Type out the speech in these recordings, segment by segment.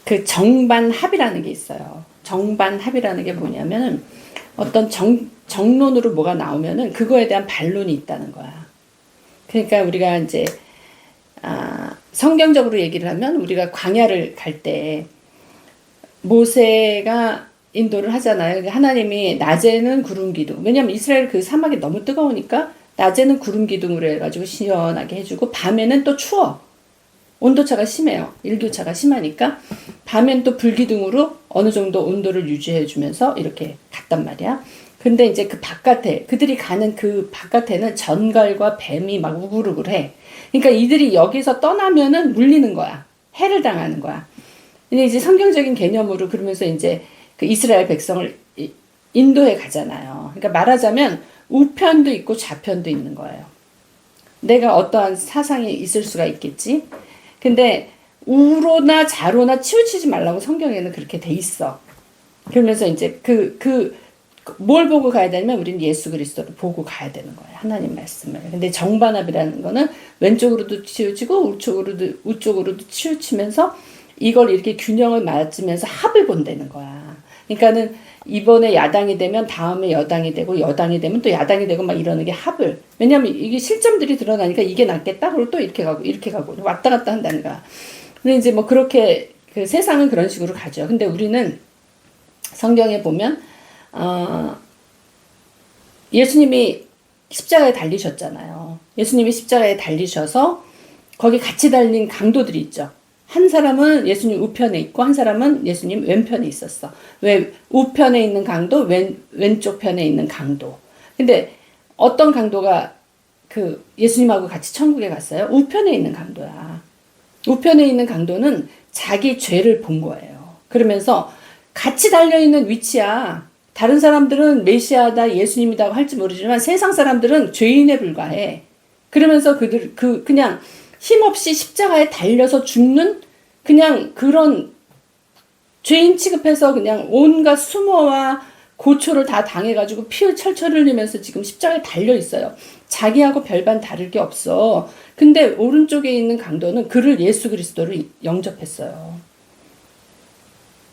그 정반합이라는 게 있어요. 정반합이라는 게 뭐냐면은 어떤 정론으로 뭐가 나오면은 그거에 대한 반론이 있다는 거야. 그러니까 우리가 이제 성경적으로 얘기를 하면 우리가 광야를 갈 때 모세가 인도를 하잖아요. 하나님이 낮에는 구름 기둥. 왜냐면 이스라엘 그 사막이 너무 뜨거우니까 낮에는 구름 기둥으로 해가지고 시원하게 해주고 밤에는 또 추워. 온도차가 심해요. 일교차가 심하니까 밤엔 또 불기둥으로 어느 정도 온도를 유지해주면서 이렇게 갔단 말이야. 근데 이제 그 바깥에 그들이 가는 그 바깥에는 전갈과 뱀이 막 우글우글해. 그러니까 이들이 여기서 떠나면은 물리는 거야. 해를 당하는 거야. 근데 이제 성경적인 개념으로 그러면서 이제 그 이스라엘 백성을 인도에 가잖아요. 그러니까 말하자면 우편도 있고 좌편도 있는 거예요. 내가 어떠한 사상이 있을 수가 있겠지. 근데 우로나 좌로나 치우치지 말라고 성경에는 그렇게 돼 있어. 그러면서 이제 뭘 보고 가야 되냐면 우리는 예수 그리스도를 보고 가야 되는 거예요. 하나님 말씀을. 근데 정반합이라는 거는 왼쪽으로도 치우치고 우쪽으로도 치우치면서 이걸 이렇게 균형을 맞추면서 합을 본다는 거야. 그러니까는 이번에 야당이 되면 다음에 여당이 되고 여당이 되면 또 야당이 되고 막 이러는 게 합을. 왜냐면 이게 실점들이 드러나니까 이게 낫겠다. 그리고 또 이렇게 가고 왔다 갔다 한다는 거야. 근데 이제 뭐 그렇게 그 세상은 그런 식으로 가죠. 근데 우리는 성경에 보면 예수님이 십자가에 달리셨잖아요. 예수님이 십자가에 달리셔서 거기 같이 달린 강도들이 있죠. 한 사람은 예수님 우편에 있고 한 사람은 예수님 왼편에 있었어. 왜 우편에 있는 강도, 왼쪽 편에 있는 강도. 근데 어떤 강도가 그 예수님하고 같이 천국에 갔어요? 우편에 있는 강도야. 우편에 있는 강도는 자기 죄를 본 거예요. 그러면서 같이 달려있는 위치야. 다른 사람들은 메시아다, 예수님이다 할지 모르지만 세상 사람들은 죄인에 불과해. 그러면서 그냥 힘없이 십자가에 달려서 죽는 그냥 그런 죄인 취급해서 그냥 온갖 수모와 고초를 다 당해가지고 피 철철 흘리면서 지금 십자가에 달려 있어요. 자기하고 별반 다를 게 없어. 근데 오른쪽에 있는 강도는 그를 예수 그리스도를 영접했어요.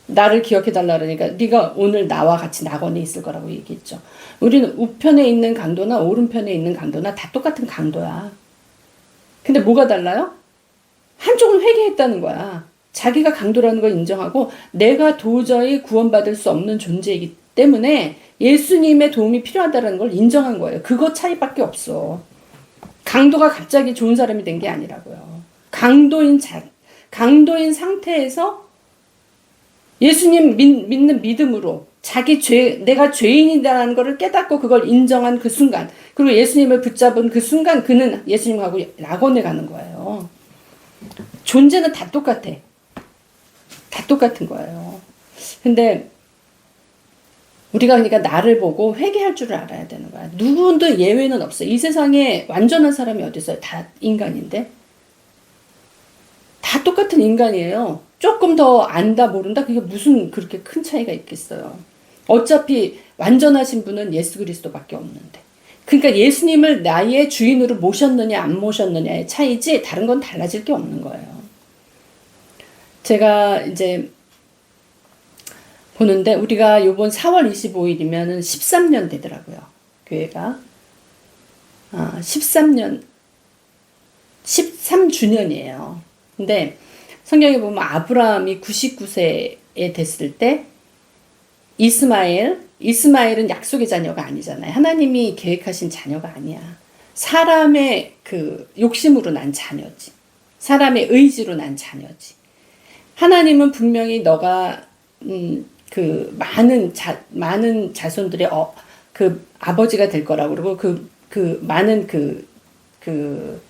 나를 기억해달라 그러니까 네가 오늘 나와 같이 낙원에 있을 거라고 얘기했죠. 우리는 우편에 있는 강도나 오른편에 있는 강도나 다 똑같은 강도야. 근데 뭐가 달라요? 한쪽은 회개했다는 거야. 자기가 강도라는 걸 인정하고 내가 도저히 구원받을 수 없는 존재이기 때문에 예수님의 도움이 필요하다는 걸 인정한 거예요. 그거 차이밖에 없어. 강도가 갑자기 좋은 사람이 된 게 아니라고요. 강도인 상태에서 예수님 믿는 믿음으로 내가 죄인이라는 것을 깨닫고 그걸 인정한 그 순간, 그리고 예수님을 붙잡은 그 순간 그는 예수님하고 낙원에 가는 거예요. 존재는 다 똑같아. 다 똑같은 거예요. 근데 우리가 그러니까 나를 보고 회개할 줄을 알아야 되는 거야. 누구도 예외는 없어. 이 세상에 완전한 사람이 어디 있어요? 다 인간인데. 다 똑같은 인간이에요. 조금 더 안다 모른다 그게 무슨 그렇게 큰 차이가 있겠어요. 어차피 완전하신 분은 예수 그리스도밖에 없는데. 그러니까 예수님을 나의 주인으로 모셨느냐 안 모셨느냐의 차이지 다른 건 달라질 게 없는 거예요. 제가 이제 보는데 우리가 요번 4월 25일이면은 13년 되더라고요. 교회가. 13주년이에요. 근데 성경에 보면 아브라함이 99세에 됐을 때 이스마엘은 약속의 자녀가 아니잖아요. 하나님이 계획하신 자녀가 아니야. 사람의 그 욕심으로 난 자녀지. 사람의 의지로 난 자녀지. 하나님은 분명히 너가 그 많은 자손들의 그 아버지가 될 거라고 그러고 그 많은 그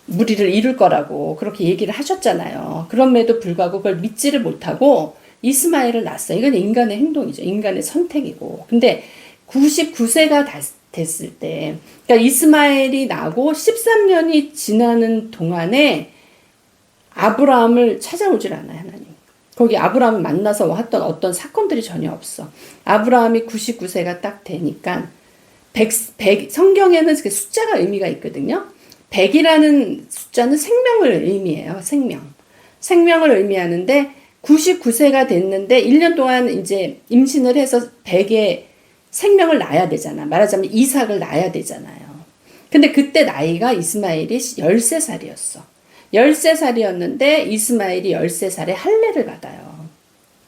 무리를 이룰 거라고 그렇게 얘기를 하셨잖아요. 그럼에도 불구하고 그걸 믿지를 못하고 이스마엘을 낳았어요. 이건 인간의 행동이죠. 인간의 선택이고. 근데 99세가 됐을 때, 그러니까 이스마엘이 나고 13년이 지나는 동안에 아브라함을 찾아오질 않아요, 하나님. 거기 아브라함을 만나서 했던 어떤 사건들이 전혀 없어. 아브라함이 99세가 딱 되니까 성경에는 숫자가 의미가 있거든요. 100이라는 숫자는 생명을 의미해요. 생명을 의미하는데 99세가 됐는데 1년 동안 이제 임신을 해서 백에 생명을 낳아야 되잖아. 말하자면 이삭을 낳아야 되잖아요. 근데 그때 나이가 이스마엘이 13살이었어. 13살이었는데 이스마엘이 13살에 할례를 받아요.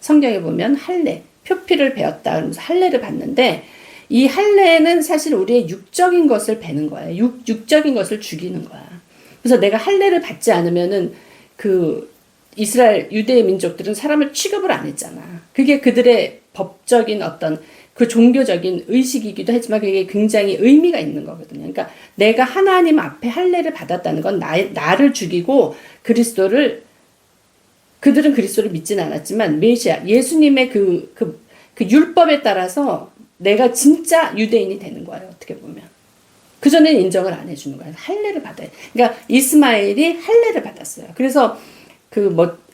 성경에 보면 할례, 표피를 배웠다 그러면서 할례를 받는데 이 할례는 사실 우리의 육적인 것을 베는 거예요. 육적인 것을 죽이는 거야. 그래서 내가 할례를 받지 않으면은 그 이스라엘 유대의 민족들은 사람을 취급을 안 했잖아. 그게 그들의 법적인 어떤 그 종교적인 의식이기도 하지만 그게 굉장히 의미가 있는 거거든요. 그러니까 내가 하나님 앞에 할례를 받았다는 건 나를 죽이고 그들은 그리스도를 믿지는 않았지만 메시아 예수님의 그 율법에 따라서 내가 진짜 유대인이 되는 거예요. 어떻게 보면 그전에는 인정을 안 해주는 거예요. 할례를 받아요. 그러니까 이스마엘이 할례를 받았어요. 그래서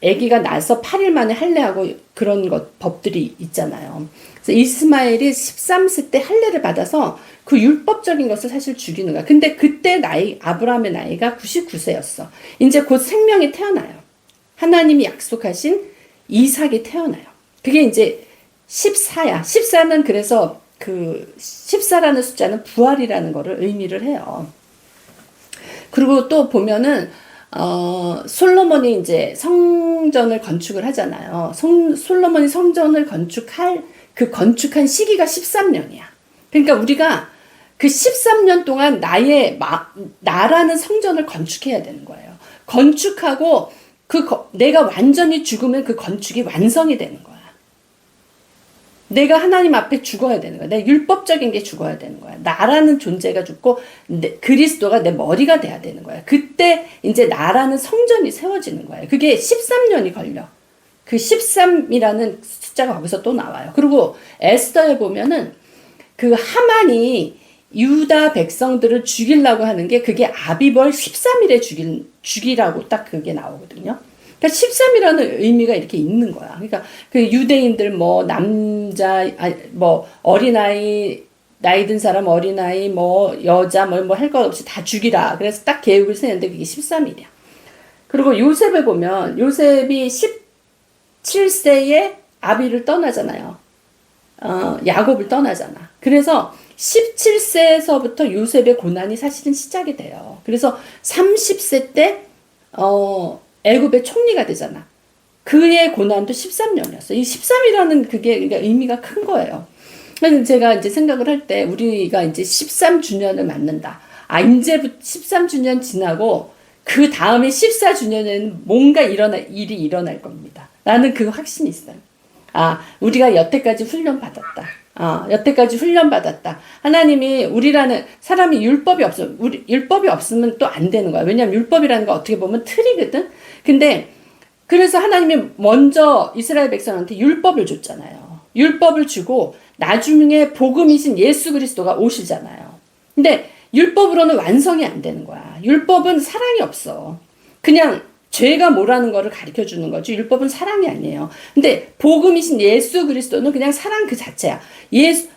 아기가 나서 8일 만에 할례하고 그런 법들이 있잖아요. 그래서 이스마엘이 13세 때 할례를 받아서 그 율법적인 것을 사실 죽이는 거야. 근데 그때 아브라함의 나이가 99세였어. 이제 곧 생명이 태어나요. 하나님이 약속하신 이삭이 태어나요. 그게 이제 14야. 14는 그래서 14라는 숫자는 부활이라는 거를 의미를 해요. 그리고 또 보면은 솔로몬이 이제 성전을 건축을 하잖아요. 솔로몬이 성전을 건축한 시기가 13년이야. 그러니까 우리가 그 13년 동안 나라는 성전을 건축해야 되는 거예요. 건축하고 내가 완전히 죽으면 그 건축이 완성이 되는 거야. 내가 하나님 앞에 죽어야 되는 거야. 내 율법적인 게 죽어야 되는 거야. 나라는 존재가 죽고 그리스도가 내 머리가 돼야 되는 거야. 그때 이제 나라는 성전이 세워지는 거예요. 그게 13년이 걸려. 그 13이라는 숫자가 거기서 또 나와요. 그리고 에스더에 보면은 그 하만이 유다 백성들을 죽이려고 하는 게 그게 아비벌 13일에 죽이라고 딱 그게 나오거든요. 그러니까 13이라는 의미가 이렇게 있는 거야. 그러니까 그 유대인들 어린아이, 나이 든 사람 어린아이, 여자, 할 것 없이 다 죽이라. 그래서 딱 계획을 세는데 그게 13일이야. 그리고 요셉을 보면 요셉이 17세에 아비를 떠나잖아요. 야곱을 떠나잖아. 그래서 17세에서부터 요셉의 고난이 사실은 시작이 돼요. 그래서 30세 때, 애굽의 총리가 되잖아. 그의 고난도 13년이었어. 이 13이라는 그게 그러니까 의미가 큰 거예요. 그래서 제가 이제 생각을 할 때 우리가 이제 13주년을 맞는다. 이제부터 13주년 지나고 그 다음에 14주년에는 뭔가 일이 일어날 겁니다. 나는 그 확신이 있어요. 우리가 여태까지 훈련받았다. 여태까지 훈련받았다. 하나님이 우리라는 사람이 율법이 없으면 또 안 되는 거야. 왜냐하면 율법이라는 거 어떻게 보면 틀이거든. 근데 그래서 하나님이 먼저 이스라엘 백성한테 율법을 줬잖아요. 율법을 주고 나중에 복음이신 예수 그리스도가 오시잖아요. 근데 율법으로는 완성이 안 되는 거야. 율법은 사랑이 없어. 그냥 죄가 뭐라는 거를 가르쳐 주는 거지. 율법은 사랑이 아니에요. 근데 복음이신 예수 그리스도는 그냥 사랑 그 자체야.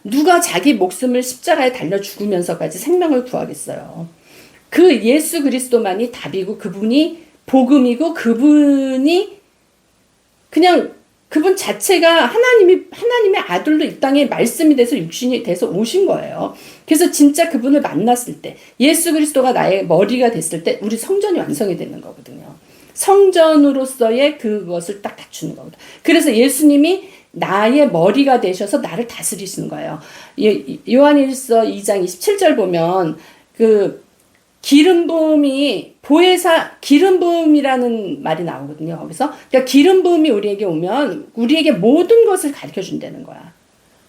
누가 자기 목숨을 십자가에 달려 죽으면서까지 생명을 구하겠어요. 그 예수 그리스도만이 답이고 그분이 복음이고 그분이 그냥 그분 자체가 하나님의 아들로 이 땅에 말씀이 돼서 육신이 돼서 오신 거예요. 그래서 진짜 그분을 만났을 때 예수 그리스도가 나의 머리가 됐을 때 우리 성전이 완성이 되는 거거든요. 성전으로서의 그것을 딱 갖추는 거거든. 그래서 예수님이 나의 머리가 되셔서 나를 다스리시는 거예요. 요한일서 2장 27절 보면 기름 부음이라는 말이 나오거든요. 거기서. 그러니까 기름 부음이 우리에게 오면 우리에게 모든 것을 가르쳐 준다는 거야.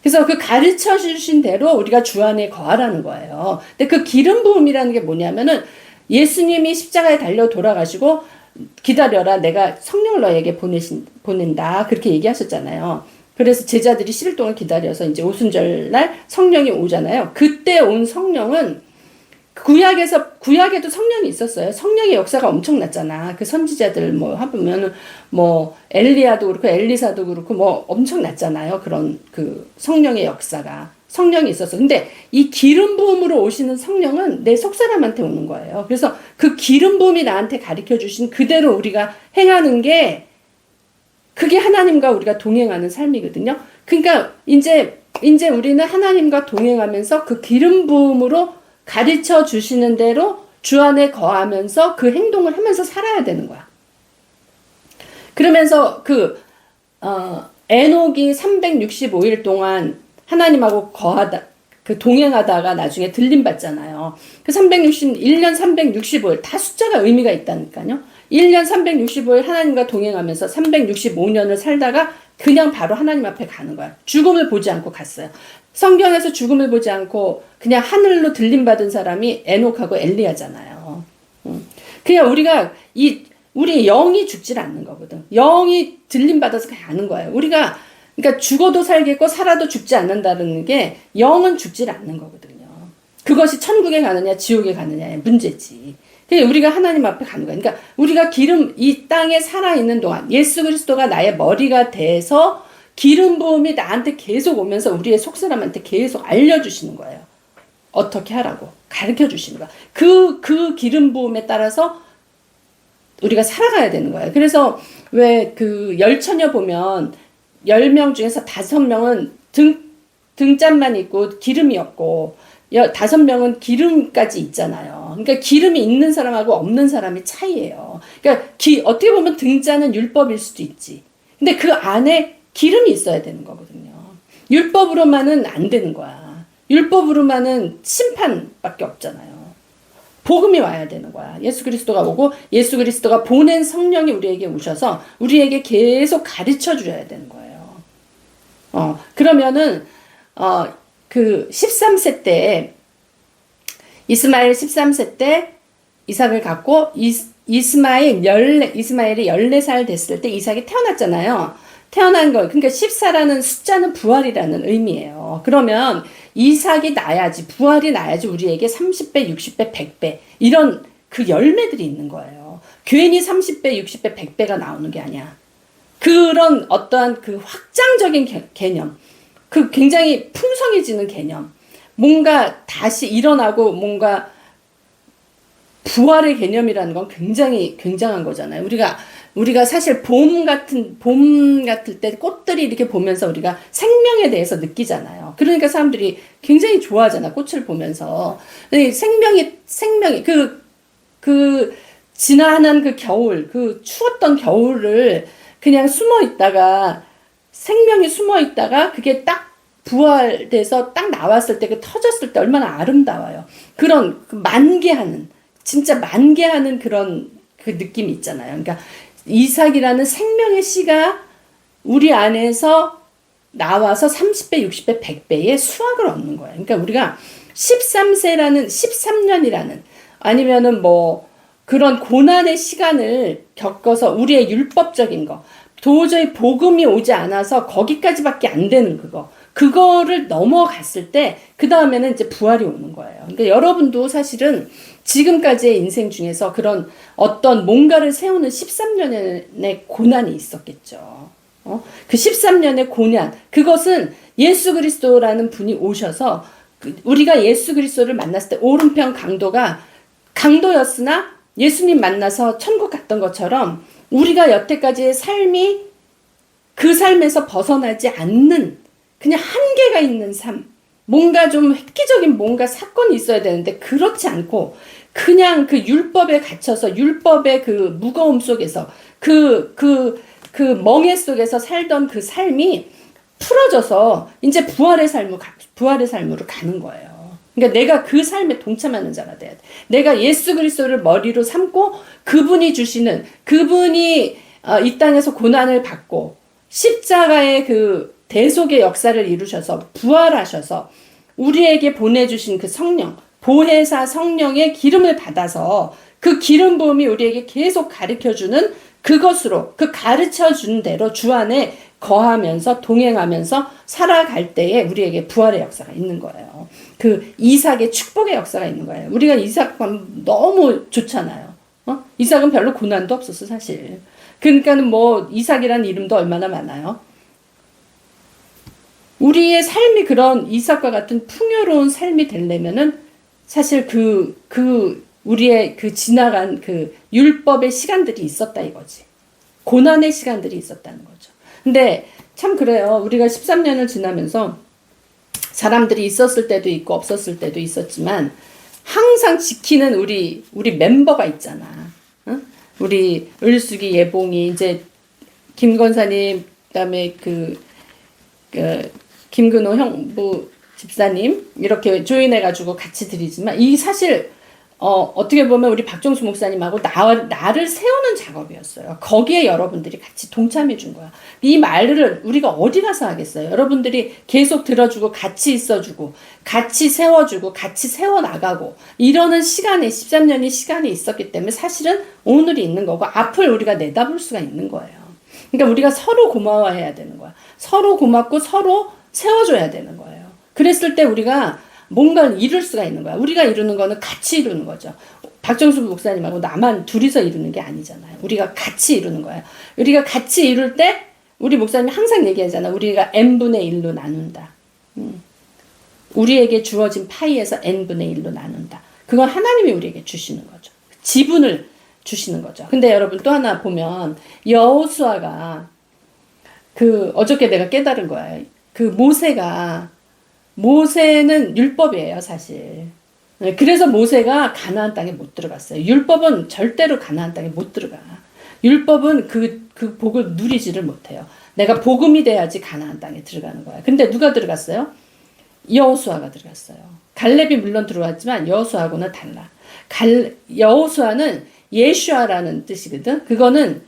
그래서 그 가르쳐 주신 대로 우리가 주 안에 거하라는 거예요. 근데 그 기름 부음이라는 게 뭐냐면은 예수님이 십자가에 달려 돌아가시고 기다려라. 내가 성령을 너에게 보낸다. 그렇게 얘기하셨잖아요. 그래서 제자들이 10일 동안 기다려서 이제 오순절 날 성령이 오잖아요. 그때 온 성령은 구약에도 성령이 있었어요. 성령의 역사가 엄청났잖아. 그 선지자들 해보면은 엘리야도 그렇고 엘리사도 그렇고 엄청났잖아요. 그런 그 성령의 역사가. 성령이 있었어. 근데 이 기름 부음으로 오시는 성령은 내 속사람한테 오는 거예요. 그래서 그 기름 부음이 나한테 가르쳐 주신 그대로 우리가 행하는 게 그게 하나님과 우리가 동행하는 삶이거든요. 그러니까 이제 우리는 하나님과 동행하면서 그 기름 부음으로 가르쳐 주시는 대로 주 안에 거하면서 그 행동을 하면서 살아야 되는 거야. 그러면서 에녹이 365일 동안 하나님하고 동행하다가 나중에 들림 받잖아요. 그 1년 365일 다 숫자가 의미가 있다니까요. 1년 365일 하나님과 동행하면서 365년을 살다가 그냥 바로 하나님 앞에 가는 거야. 죽음을 보지 않고 갔어요. 성경에서 죽음을 보지 않고 그냥 하늘로 들림 받은 사람이 에녹하고 엘리야잖아요. 그냥 우리 영이 죽질 않는 거거든. 영이 들림 받아서 가는 거예요. 그러니까 죽어도 살겠고 살아도 죽지 않는다는 게 영은 죽질 않는 거거든요. 그것이 천국에 가느냐 지옥에 가느냐의 문제지. 그러니까 우리가 하나님 앞에 가는 거야. 그러니까 우리가 이 땅에 살아있는 동안 예수 그리스도가 나의 머리가 돼서 기름 부음이 나한테 계속 오면서 우리의 속사람한테 계속 알려주시는 거예요. 어떻게 하라고 가르쳐 주시는 거야. 그 기름 부음에 따라서 우리가 살아가야 되는 거예요. 그래서 왜 그 열처녀 보면 10명 중에서 5명은 등잔만 있고 기름이 없고 5명은 기름까지 있잖아요. 그러니까 기름이 있는 사람하고 없는 사람의 차이예요. 그러니까 어떻게 보면 등잔은 율법일 수도 있지. 근데 그 안에 기름이 있어야 되는 거거든요. 율법으로만은 안 되는 거야. 율법으로만은 심판밖에 없잖아요. 복음이 와야 되는 거야. 예수 그리스도가 오고 예수 그리스도가 보낸 성령이 우리에게 오셔서 우리에게 계속 가르쳐 주셔야 되는 거예요. 그러면은 그 13세 때 이스마엘 13세 때 이삭을 갖고 이스마엘이 14살 됐을 때 이삭이 태어났잖아요. 태어난 거 그러니까 14라는 숫자는 부활이라는 의미예요. 그러면 이삭이 나야지 부활이 나야지 우리에게 30배, 60배, 100배 이런 그 열매들이 있는 거예요. 괜히 30배, 60배, 100배가 나오는 게 아니야. 그런 어떠한 그 확장적인 개념, 그 굉장히 풍성해지는 개념, 뭔가 다시 일어나고 뭔가 부활의 개념이라는 건 굉장히 굉장한 거잖아요. 우리가 사실 봄 같을 때 꽃들이 이렇게 보면서 우리가 생명에 대해서 느끼잖아요. 그러니까 사람들이 굉장히 좋아하잖아. 꽃을 보면서. 생명이 지난한 그 겨울, 그 추웠던 겨울을 그냥 생명이 숨어 있다가 그게 딱 부활돼서 딱 나왔을 때, 터졌을 때 얼마나 아름다워요. 그런 진짜 만개하는 그런 그 느낌이 있잖아요. 그러니까 이삭이라는 생명의 씨가 우리 안에서 나와서 30배, 60배, 100배의 수확을 얻는 거예요. 그러니까 우리가 13년이라는 아니면은 뭐 그런 고난의 시간을 겪어서 우리의 율법적인 거, 도저히 복음이 오지 않아서 거기까지밖에 안 되는 그거를 넘어갔을 때, 그 다음에는 이제 부활이 오는 거예요. 그러니까 여러분도 사실은 지금까지의 인생 중에서 그런 어떤 뭔가를 세우는 13년의 고난이 있었겠죠. 그 13년의 고난, 그것은 예수 그리스도라는 분이 오셔서 우리가 예수 그리스도를 만났을 때 오른편 강도였으나 예수님 만나서 천국 갔던 것처럼 우리가 여태까지의 삶이 그 삶에서 벗어나지 않는 그냥 한계가 있는 삶, 뭔가 좀 획기적인 뭔가 사건이 있어야 되는데 그렇지 않고 그냥 그 율법에 갇혀서 율법의 그 무거움 속에서 그 멍에 속에서 살던 그 삶이 풀어져서 이제 부활의 삶으로 가는 거예요. 그러니까 내가 그 삶에 동참하는 자가 돼야 돼. 내가 예수 그리스도를 머리로 삼고 그분이 이 땅에서 고난을 받고 십자가의 그 대속의 역사를 이루셔서 부활하셔서 우리에게 보내주신 그 성령, 보혜사 성령의 기름을 받아서 그 기름 부음이 우리에게 계속 가르쳐주는 그것으로, 그 가르쳐준 대로 주 안에 거하면서 동행하면서 살아갈 때에 우리에게 부활의 역사가 있는 거예요. 그 이삭의 축복의 역사가 있는 거예요. 우리가 이삭 너무 좋잖아요. 이삭은 별로 고난도 없었어, 사실. 그러니까는 뭐 이삭이라는 이름도 얼마나 많아요. 우리의 삶이 그런 이삭과 같은 풍요로운 삶이 되려면은 사실 우리의 지나간 율법의 시간들이 있었다 이거지. 고난의 시간들이 있었다는 거죠. 근데 참 그래요. 우리가 13년을 지나면서 사람들이 있었을 때도 있고 없었을 때도 있었지만 항상 지키는 우리 멤버가 있잖아. 응? 우리 을숙이 예봉이 이제 김 권사님 그다음에 그 김근호 형부 집사님 이렇게 조인해가지고 같이 드리지만 이 사실 어떻게 보면 우리 박종수 목사님하고 나를 세우는 작업이었어요. 거기에 여러분들이 같이 동참해 준 거야. 이 말을 우리가 어디 가서 하겠어요. 여러분들이 계속 들어주고 같이 있어주고 같이 세워주고 같이 세워나가고 이러는 시간에 13년의 시간이 있었기 때문에 사실은 오늘이 있는 거고 앞을 우리가 내다볼 수가 있는 거예요. 그러니까 우리가 서로 고마워해야 되는 거야. 서로 고맙고 서로 세워줘야 되는 거예요. 그랬을 때 우리가 뭔가를 이룰 수가 있는 거야. 우리가 이루는 거는 같이 이루는 거죠. 박정수 목사님하고 나만 둘이서 이루는 게 아니잖아요. 우리가 같이 이루는 거예요. 우리가 같이 이룰 때 우리 목사님이 항상 얘기하잖아. 우리가 n분의 1로 나눈다. 우리에게 주어진 파이에서 n분의 1로 나눈다. 그건 하나님이 우리에게 주시는 거죠. 지분을 주시는 거죠. 근데 여러분 또 하나 보면 여호수아가 어저께 내가 깨달은 거야. 모세는 율법이에요, 사실. 그래서 모세가 가나안 땅에 못 들어갔어요. 율법은 절대로 가나안 땅에 못 들어가. 율법은 그 복을 누리지를 못해요. 내가 복음이 돼야지 가나안 땅에 들어가는 거야. 근데 누가 들어갔어요? 여호수아가 들어갔어요. 갈렙이 물론 들어왔지만 여호수아하고는 달라. 여호수아는 예슈아라는 뜻이거든. 그거는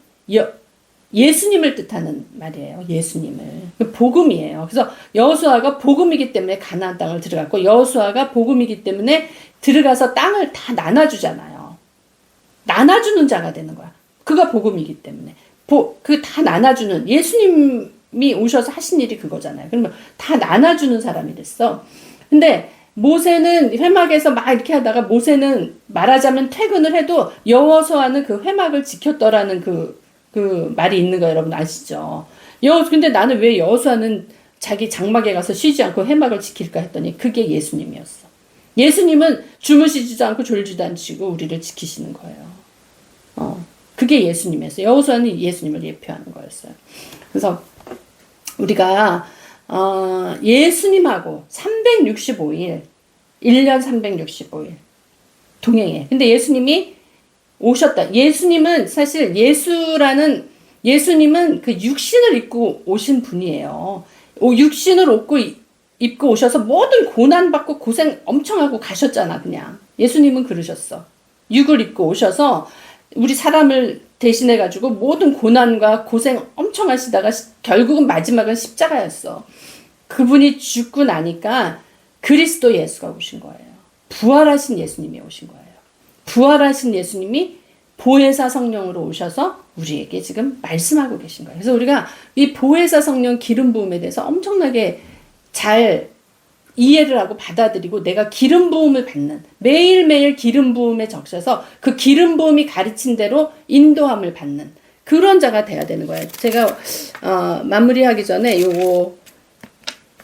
예수님을 뜻하는 말이에요. 예수님을. 복음이에요. 그래서 여호수아가 복음이기 때문에 가나안 땅을 들어갔고 여호수아가 복음이기 때문에 들어가서 땅을 다 나눠주잖아요. 나눠주는 자가 되는 거야. 그가 복음이기 때문에. 다 나눠주는 예수님이 오셔서 하신 일이 그거잖아요. 그러면 다 나눠주는 사람이 됐어. 근데 모세는 회막에서 막 이렇게 하다가 모세는 말하자면 퇴근을 해도 여호수아는 그 회막을 지켰더라는 그 말이 있는 거 여러분 아시죠? 근데 나는 왜 여호수아는 자기 장막에 가서 쉬지 않고 회막을 지킬까 했더니 그게 예수님이었어. 예수님은 주무시지도 않고 졸지도 않으시고 우리를 지키시는 거예요. 그게 예수님이었어요. 여호수아는 예수님을 예표하는 거였어요. 그래서 우리가 예수님하고 365일 1년 365일 동행해. 근데 예수님이 오셨다. 예수님은 사실 예수님은 그 육신을 입고 오신 분이에요. 육신을 입고 오셔서 모든 고난받고 고생 엄청 하고 가셨잖아, 그냥. 예수님은 그러셨어. 육을 입고 오셔서 우리 사람을 대신해가지고 모든 고난과 고생 엄청 하시다가 결국은 마지막은 십자가였어. 그분이 죽고 나니까 그리스도 예수가 오신 거예요. 부활하신 예수님이 오신 거예요. 부활하신 예수님이 보혜사 성령으로 오셔서 우리에게 지금 말씀하고 계신 거예요. 그래서 우리가 이 보혜사 성령 기름 부음에 대해서 엄청나게 잘 이해를 하고 받아들이고 내가 기름 부음을 받는 매일매일 기름 부음에 적셔서 그 기름 부음이 가르친 대로 인도함을 받는 그런 자가 돼야 되는 거예요. 제가 마무리하기 전에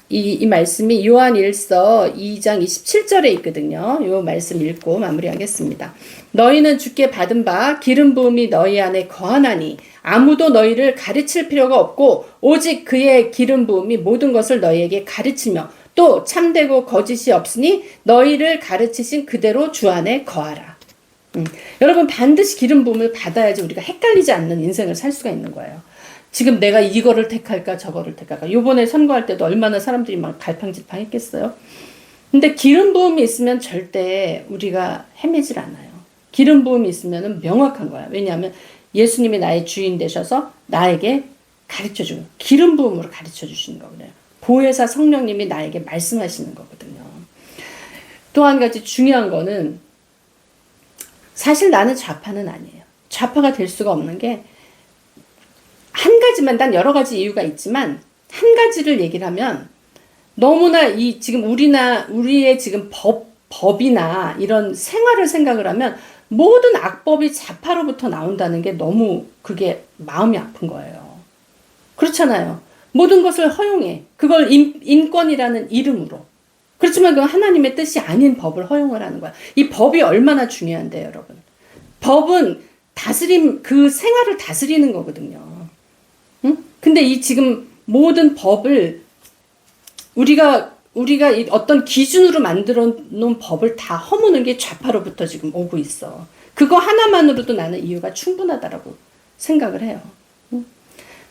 이 말씀이 요한 1서 2장 27절에 있거든요. 요 말씀 읽고 마무리하겠습니다. 너희는 주께 받은 바 기름 부음이 너희 안에 거하나니 아무도 너희를 가르칠 필요가 없고 오직 그의 기름 부음이 모든 것을 너희에게 가르치며 또 참되고 거짓이 없으니 너희를 가르치신 그대로 주 안에 거하라. 여러분 반드시 기름 부음을 받아야지 우리가 헷갈리지 않는 인생을 살 수가 있는 거예요. 지금 내가 이거를 택할까 저거를 택할까. 요번에 선거할 때도 얼마나 사람들이 막 갈팡질팡 했겠어요. 근데 기름 부음이 있으면 절대 우리가 헤매질 않아요. 기름 부음이 있으면 명확한 거야. 왜냐하면 예수님이 나의 주인 되셔서 나에게 가르쳐주고 기름 부음으로 가르쳐주시는 거거든요. 보혜사 성령님이 나에게 말씀하시는 거거든요. 또 한 가지 중요한 거는 사실 나는 좌파는 아니에요. 좌파가 될 수가 없는 게 한 가지만, 난 여러 가지 이유가 있지만 한 가지를 얘기를 하면 너무나 지금 우리의 지금 법이나 이런 생활을 생각을 하면 모든 악법이 좌파로부터 나온다는 게 너무 그게 마음이 아픈 거예요. 그렇잖아요. 모든 것을 허용해. 그걸 인권이라는 이름으로. 그렇지만 그건 하나님의 뜻이 아닌 법을 허용을 하는 거야. 이 법이 얼마나 중요한데 여러분. 법은 그 생활을 다스리는 거거든요. 응? 근데 이 지금 모든 법을 우리가 이 어떤 기준으로 만들어 놓은 법을 다 허무는 게 좌파로부터 지금 오고 있어. 그거 하나만으로도 나는 이유가 충분하다라고 생각을 해요.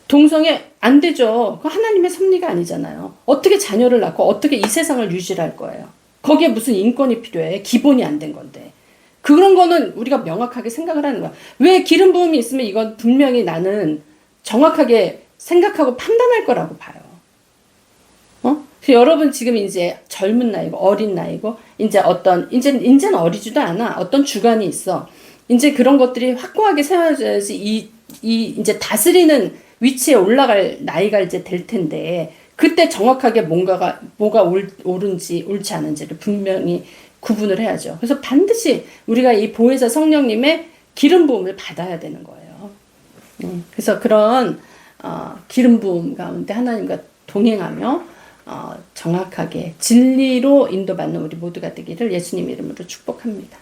동성애 안 되죠. 그 하나님의 섭리가 아니잖아요. 어떻게 자녀를 낳고 어떻게 이 세상을 유지할 거예요. 거기에 무슨 인권이 필요해. 기본이 안 된 건데. 그런 거는 우리가 명확하게 생각을 하는 거야. 왜 기름 부음이 있으면 이건 분명히 나는 정확하게 생각하고 판단할 거라고 봐요. 여러분 지금 이제 젊은 나이고 어린 나이고 이제는 어리지도 않아. 어떤 주관이 있어. 이제 그런 것들이 확고하게 세워져야지 이 이제 다스리는 위치에 올라갈 나이가 이제 될 텐데 그때 정확하게 뭐가 옳은지 옳지 않은지를 분명히 구분을 해야죠. 그래서 반드시 우리가 이 보혜사 성령님의 기름 부음을 받아야 되는 거예요. 그래서 그런 기름 부음 가운데 하나님과 동행하며 정확하게 진리로 인도받는 우리 모두가 되기를 예수님 이름으로 축복합니다.